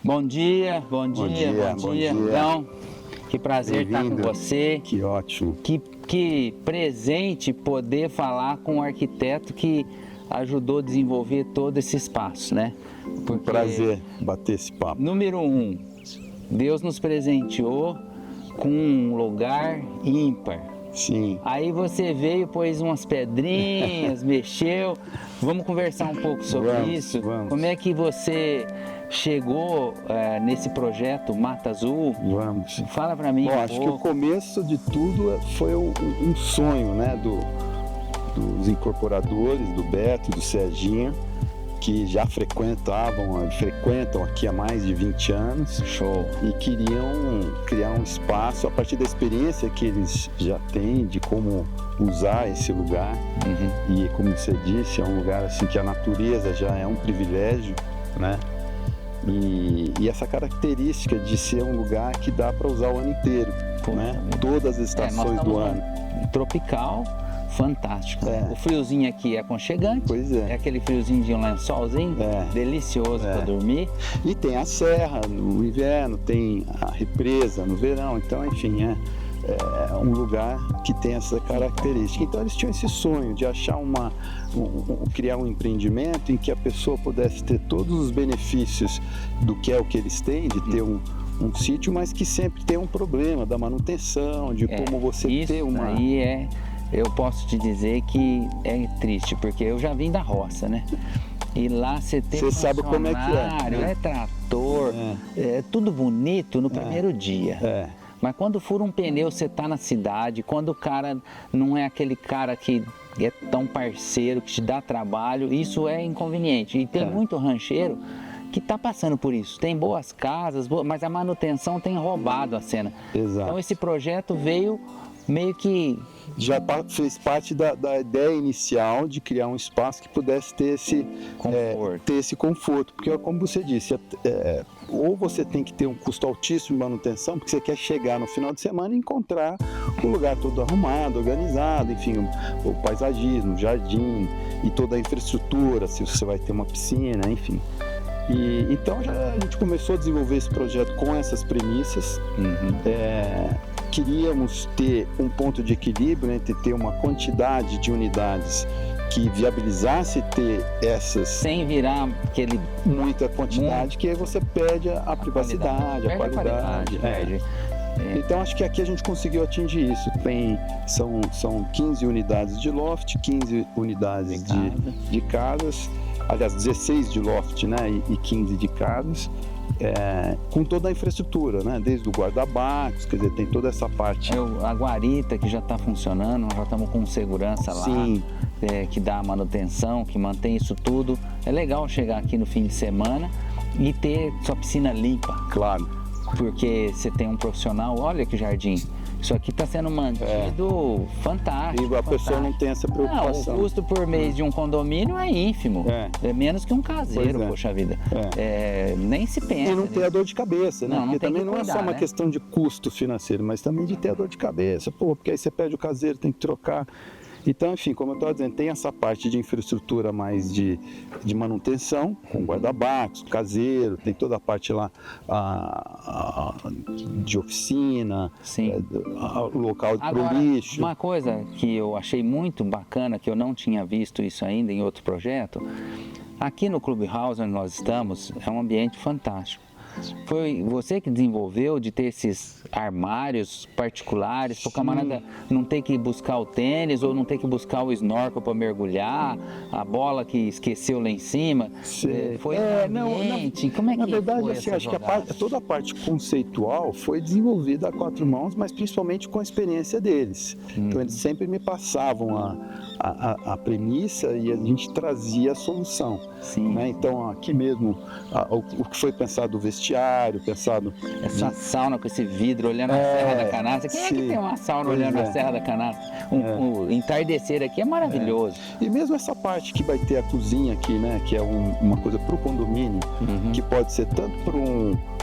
Bom dia, bom dia. Então, que prazer estar com você. Que ótimo. Que presente poder falar com um arquiteto que ajudou a desenvolver todo esse espaço, né? Um prazer bater esse papo. Número 1, Deus nos presenteou com um lugar ímpar. Sim. Aí você veio, pôs umas pedrinhas, mexeu. Vamos conversar um pouco sobre isso? Vamos. Como é que você chegou nesse projeto Mata Azul? Vamos. Fala pra mim. Bom, acho que o começo de tudo foi um sonho, né, dos incorporadores, do Beto, do Serginho, que já frequentam aqui há mais de 20 anos. Show. E queriam criar um espaço a partir da experiência que eles já têm de como usar esse lugar. E como você disse, é um lugar assim que a natureza já é um privilégio, né? E essa característica de ser um lugar que dá para usar o ano inteiro, né? Todas as estações do ano. Tropical. Fantástico. O friozinho aqui é aconchegante. Pois é. É aquele friozinho de um lençolzinho, delicioso para dormir. E tem a serra no inverno, tem a represa no verão, então enfim, é um lugar que tem essa característica. Então eles tinham esse sonho de achar criar um empreendimento em que a pessoa pudesse ter todos os benefícios do que é o que eles têm, de ter um sítio, mas que sempre tem um problema da manutenção, de como você ter uma... Eu posso te dizer que é triste, porque eu já vim da roça, né? E lá você tem sabe como é que é trator, é tudo bonito no primeiro dia. Mas quando fura um pneu, você tá na cidade, quando o cara não é aquele cara que é tão parceiro, que te dá trabalho, isso é inconveniente. E tem muito rancheiro que está passando por isso. Tem boas casas, mas a manutenção tem roubado a cena. Exato. Então esse projeto veio meio que... Já fez parte da ideia inicial de criar um espaço que pudesse ter esse conforto. Porque, como você disse, ou você tem que ter um custo altíssimo de manutenção, porque você quer chegar no final de semana e encontrar o lugar todo arrumado, organizado, enfim, o paisagismo, o jardim e toda a infraestrutura, se você vai ter uma piscina, enfim. Então a gente começou a desenvolver esse projeto com essas premissas. Queríamos ter um ponto de equilíbrio entre ter uma quantidade de unidades que viabilizasse ter essas... Sem virar muita quantidade, que aí você perde a privacidade, a qualidade. Então acho que aqui a gente conseguiu atingir isso. São 15 unidades de loft, 15 unidades de casas, aliás 16 de loft, né, e 15 de casas. Com toda a infraestrutura, né? Desde o guarda-barcos, quer dizer, tem toda essa parte. A guarita que já está funcionando, nós já estamos com segurança lá, que dá a manutenção, que mantém isso tudo. É legal chegar aqui no fim de semana e ter sua piscina limpa. Claro. Porque você tem um profissional, olha que jardim. Isso aqui está sendo mantido fantástico. E a pessoa não tem essa preocupação. Não, o custo por mês de um condomínio é ínfimo. É menos que um caseiro, poxa vida. Nem se pensa. E não ter a dor de cabeça, né? Porque também não é só uma né? questão de custo financeiro, mas também de ter a dor de cabeça. Porque aí você perde o caseiro, tem que trocar. Então, enfim, como eu estava dizendo, tem essa parte de infraestrutura mais de manutenção, com guarda-barcos, caseiro, tem toda a parte lá de oficina, local para o lixo. Uma coisa que eu achei muito bacana, que eu não tinha visto isso ainda em outro projeto, aqui no Clubhouse onde nós estamos, é um ambiente fantástico. Foi você que desenvolveu de ter esses armários particulares para o camarada não ter que buscar o tênis ou não ter que buscar o snorkel para mergulhar, a bola que esqueceu lá em cima. Foi como é que na verdade, foi assim, acho jogada? que toda a parte conceitual foi desenvolvida a quatro mãos, mas principalmente com a experiência deles. Então eles sempre me passavam a premissa e a gente trazia a solução. Né? Então aqui mesmo o que foi pensado, o vestiário, pensado... Essa sauna com esse vidro olhando a Serra da Canastra. Quem é que tem uma sauna olhando a Serra da Canastra? O entardecer aqui é maravilhoso. E mesmo essa parte que vai ter a cozinha aqui, né? Que é uma coisa para o condomínio, que pode ser tanto para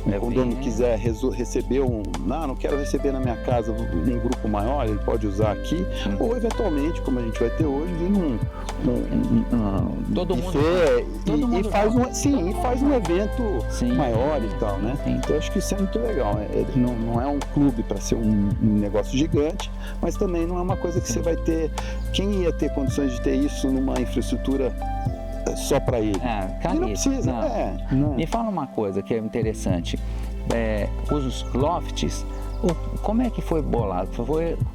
o condomínio quiser receber não quero receber na minha casa um grupo maior, ele pode usar aqui, ou eventualmente, como a gente vai ter hoje, vir todo mundo e faz um evento maior e tal, né? Então acho que isso é muito legal. Não é um clube para ser um negócio gigante, mas também não é uma coisa que você vai ter. Quem ia ter condições de ter isso numa infraestrutura só para ele? Não precisa. Me fala uma coisa que é interessante. Os lofts, como é que foi bolado?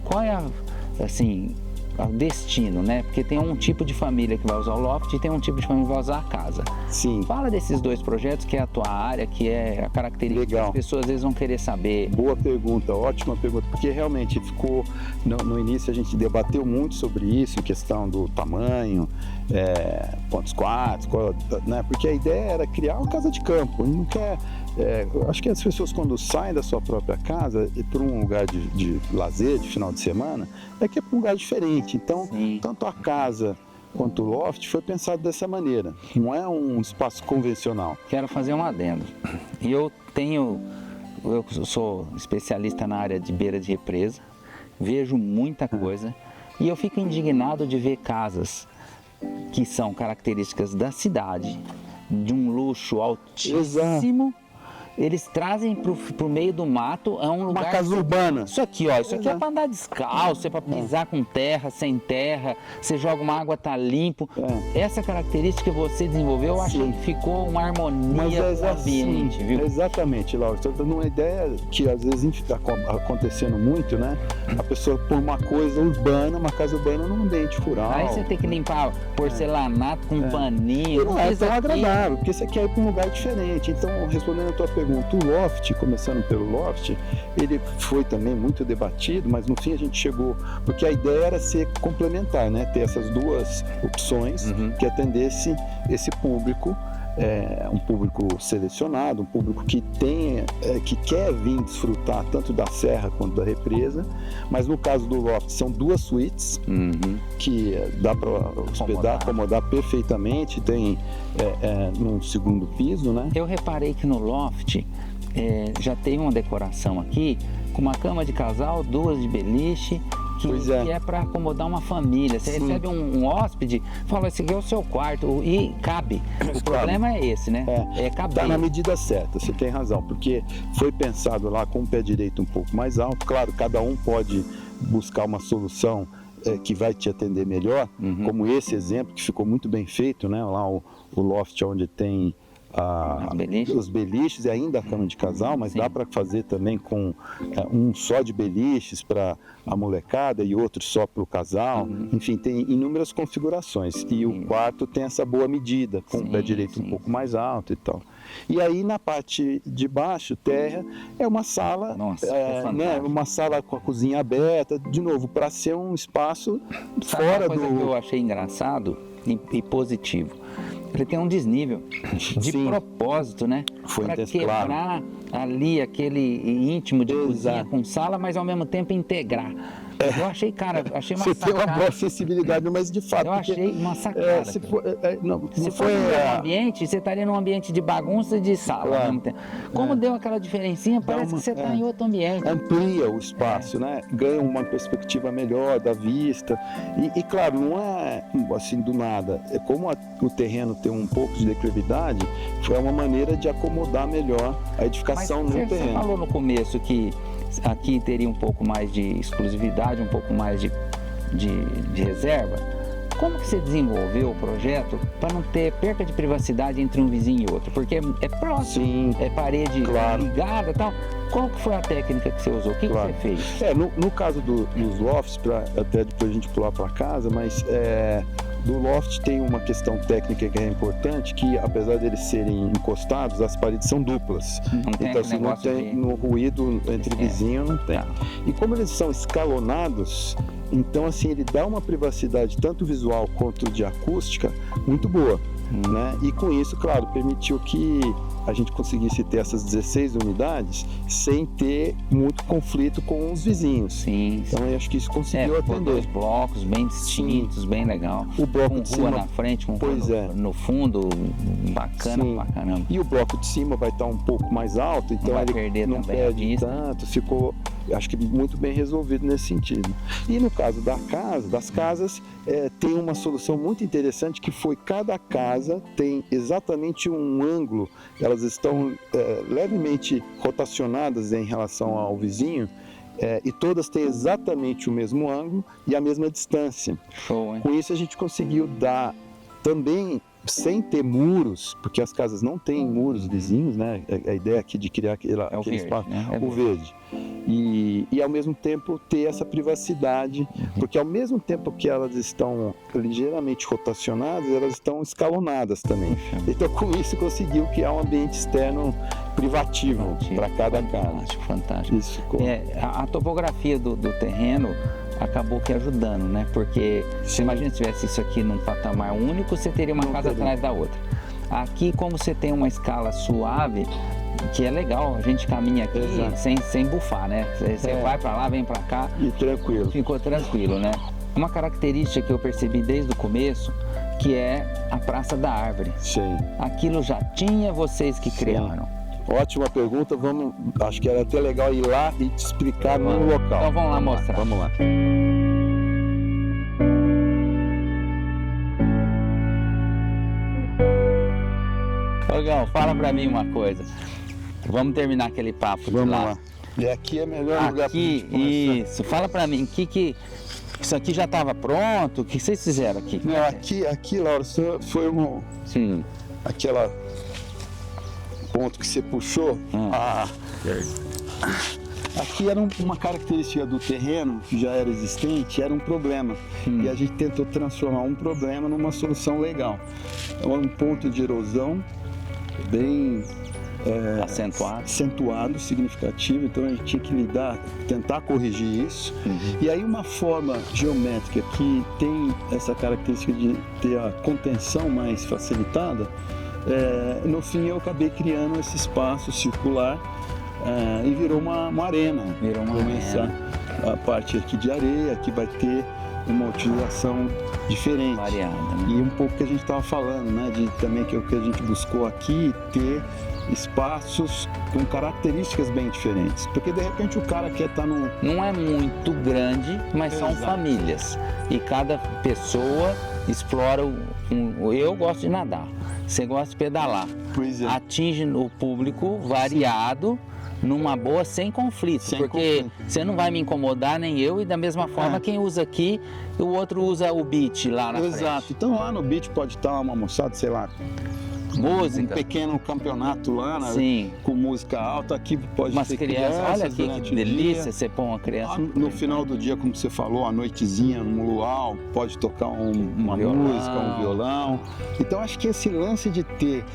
Qual é o destino, né? Porque tem um tipo de família que vai usar o loft e tem um tipo de família que vai usar a casa. Sim. Fala desses dois projetos, que é a tua área, que é a característica que as pessoas às vezes vão querer saber. Boa pergunta, ótima pergunta, porque realmente ficou, no início a gente debateu muito sobre isso, em questão do tamanho, quantos quartos, né? Porque a ideia era criar uma casa de campo, não quer... acho que as pessoas quando saem da sua própria casa e para um lugar de lazer, de final de semana, que é para um lugar diferente. Então, tanto a casa quanto o loft foi pensado dessa maneira. Não é um espaço convencional. Quero fazer um adendo. Eu sou especialista na área de beira de represa, vejo muita coisa e eu fico indignado de ver casas que são características da cidade, de um luxo altíssimo. Exato. Eles trazem pro meio do mato, é um lugar... Uma casa urbana. Isso aqui, ó, isso aqui é para andar descalço, é para pisar com terra, sem terra, você joga uma água, tá limpo. Essa característica que você desenvolveu, eu achei que ficou uma harmonia no ambiente, viu? Exatamente, Laura. Estou dando uma ideia que às vezes está acontecendo muito, né? A pessoa põe uma coisa urbana, uma casa urbana num ambiente rural. Aí você tem que limpar porcelanato com paninho. Não é tão agradável, porque você quer ir para um lugar diferente. Então, respondendo a tua pergunta, o loft, começando pelo loft, ele foi também muito debatido, mas no fim a gente chegou, porque a ideia era ser complementar, né? Ter essas duas opções que atendesse esse público, um público selecionado, um público que que quer vir desfrutar tanto da serra quanto da represa, mas no caso do loft são duas suítes que dá para hospedar, acomodar perfeitamente, tem num segundo piso, né? Eu reparei que no loft já tem uma decoração aqui com uma cama de casal, duas de beliche, que é para acomodar uma família. Você recebe um hóspede, fala, esse aqui é o seu quarto, e cabe. O problema é esse, né? Caber. Está na medida certa, você tem razão, porque foi pensado lá com o pé direito um pouco mais alto. Claro, cada um pode buscar uma solução que vai te atender melhor, como esse exemplo que ficou muito bem feito, né? Lá o loft onde tem os beliches e ainda a cama de casal, mas dá para fazer também com um só de beliches para a molecada e outro só para o casal. Enfim, tem inúmeras configurações. E o quarto tem essa boa medida, com o pé direito um pouco mais alto e tal. E aí na parte de baixo, terra, é uma sala, né, uma sala com a cozinha aberta, de novo, para ser um espaço fora do... Uma coisa que eu achei engraçado e positivo, ele tem um desnível de propósito, né? Para quebrar ali aquele íntimo de cozinha com sala, mas ao mesmo tempo integrar. Eu achei, achei uma sacada. Você tem uma boa acessibilidade, mas de fato... Eu achei uma sacada. Se for um ambiente, você estaria num ambiente de bagunça e de sala ao mesmo tempo. Como deu aquela diferencinha, parece que você está em outro ambiente. Amplia o espaço, né? Ganha uma perspectiva melhor da vista. E claro, não é assim do nada. Como o terreno tem um pouco de declividade, foi uma maneira de acomodar melhor a edificação no terreno. Você falou no começo que aqui teria um pouco mais de exclusividade, um pouco mais de reserva. Como que você desenvolveu o projeto para não ter perca de privacidade entre um vizinho e outro? Porque é próximo, é parede ligada e tal. Qual que foi a técnica que você usou? O que você fez? No caso dos lofts, até depois a gente pular para casa, mas do loft tem uma questão técnica que é importante, que apesar deles serem encostados, as paredes são duplas. Então se não tem no ruído entre vizinho, não tem. E como eles são escalonados, então assim ele dá uma privacidade tanto visual quanto de acústica muito boa. né? E com isso, claro, permitiu que a gente conseguisse ter essas 16 unidades sem ter muito conflito com os vizinhos. Sim. Então eu acho que isso conseguiu atender. 2 blocos bem distintos, sim, bem legal. O bloco com de rua cima, na frente, com pois rua no fundo, bacana, sim, pra caramba. E o bloco de cima vai estar um pouco mais alto, então não vai ele perder não também perde a vista. tanto, ficou, acho que muito bem resolvido nesse sentido. E no caso das casas, tem uma solução muito interessante que foi cada casa tem exatamente um ângulo, elas estão levemente rotacionadas em relação ao vizinho, e todas têm exatamente o mesmo ângulo e a mesma distância. Show, hein? Com isso a gente conseguiu dar também, sem ter muros, porque as casas não têm muros vizinhos, né? A ideia aqui de criar aquele verde, espaço, né? o verde. E ao mesmo tempo ter essa privacidade, porque ao mesmo tempo que elas estão ligeiramente rotacionadas, elas estão escalonadas também. Então com isso conseguiu criar um ambiente externo privativo para cada casa. Fantástico. Isso ficou. A topografia do terreno acabou que ajudando, né? Porque você imagina se tivesse isso aqui num patamar único, você teria uma casa atrás da outra. Aqui, como você tem uma escala suave, que é legal, a gente caminha aqui sem bufar, né? Você vai para lá, vem para cá. E tranquilo. Ficou tranquilo, né? Uma característica que eu percebi desde o começo, que é a Praça da Árvore. Sim. Aquilo já tinha vocês que criaram. Ótima pergunta, acho que era até legal ir lá e te explicar no local. Então vamos lá mostrar. Vamos lá. Ogão, fala pra mim uma coisa. Vamos terminar aquele papo de lá. E aqui é melhor lugar pra gente começar. Isso, fala pra mim, isso aqui já estava pronto? O que vocês fizeram aqui? Não, aqui, Laura, foi aquela ponto que você puxou. Aqui era uma característica do terreno que já era existente, era um problema. E a gente tentou transformar um problema numa solução legal. É um ponto de erosão bem acentuado, significativo, então a gente tinha que tentar corrigir isso. E aí uma forma geométrica que tem essa característica de ter a contenção mais facilitada, no fim eu acabei criando esse espaço circular e virou uma arena. Virou uma arena. A parte aqui de areia, aqui vai ter uma utilização diferente. Variada, né? E um pouco que a gente estava falando, né? Também que o que a gente buscou aqui, ter espaços com características bem diferentes. Porque de repente o cara quer estar num... Não é muito grande, mas são famílias. E cada pessoa explora eu gosto de nadar. Você gosta de pedalar. Pois é. Atinge o público variado, numa boa, sem conflito. Porque você não vai me incomodar, nem eu, e da mesma forma quem usa aqui, o outro usa o beach lá na frente. Exato. Então lá no beach pode estar uma moçada, sei lá, música. Um pequeno campeonato lá, né? Sim. Com música alta, aqui pode ter crianças. Olha aqui que delícia você pôr uma criança. No final do dia, como você falou, a noitezinha, no luau, pode tocar uma música, um violão. Então acho que esse lance de ter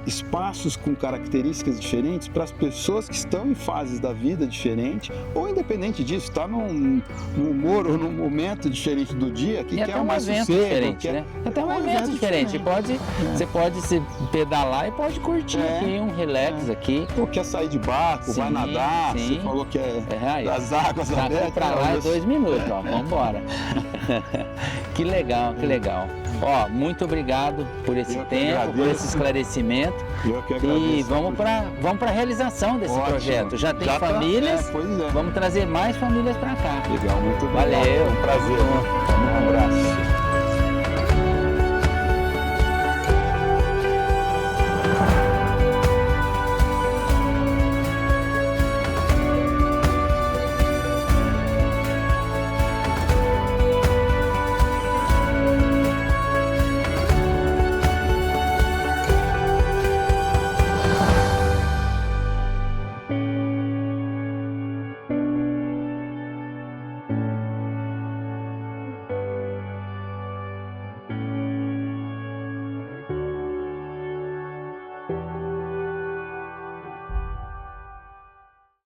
espaços com características diferentes para as pessoas que estão em fases da vida diferentes, ou independente disso, está num humor ou num momento diferente do dia, que quer mais sossego, diferente, né? Até um evento diferente. Você pode se pedalar e pode curtir aqui, um relax aqui. Ou quer sair de barco, vai nadar, você falou que das águas abertas. Pra lá é 2 minutos, ó, vamos embora. Que legal, que legal. Ó, muito obrigado por esse tempo, por esse esclarecimento. Eu que agradeço. E vamos para a realização desse projeto. Já tem famílias, vamos trazer mais famílias para cá. Legal, muito obrigado. Valeu. Um prazer. Um abraço.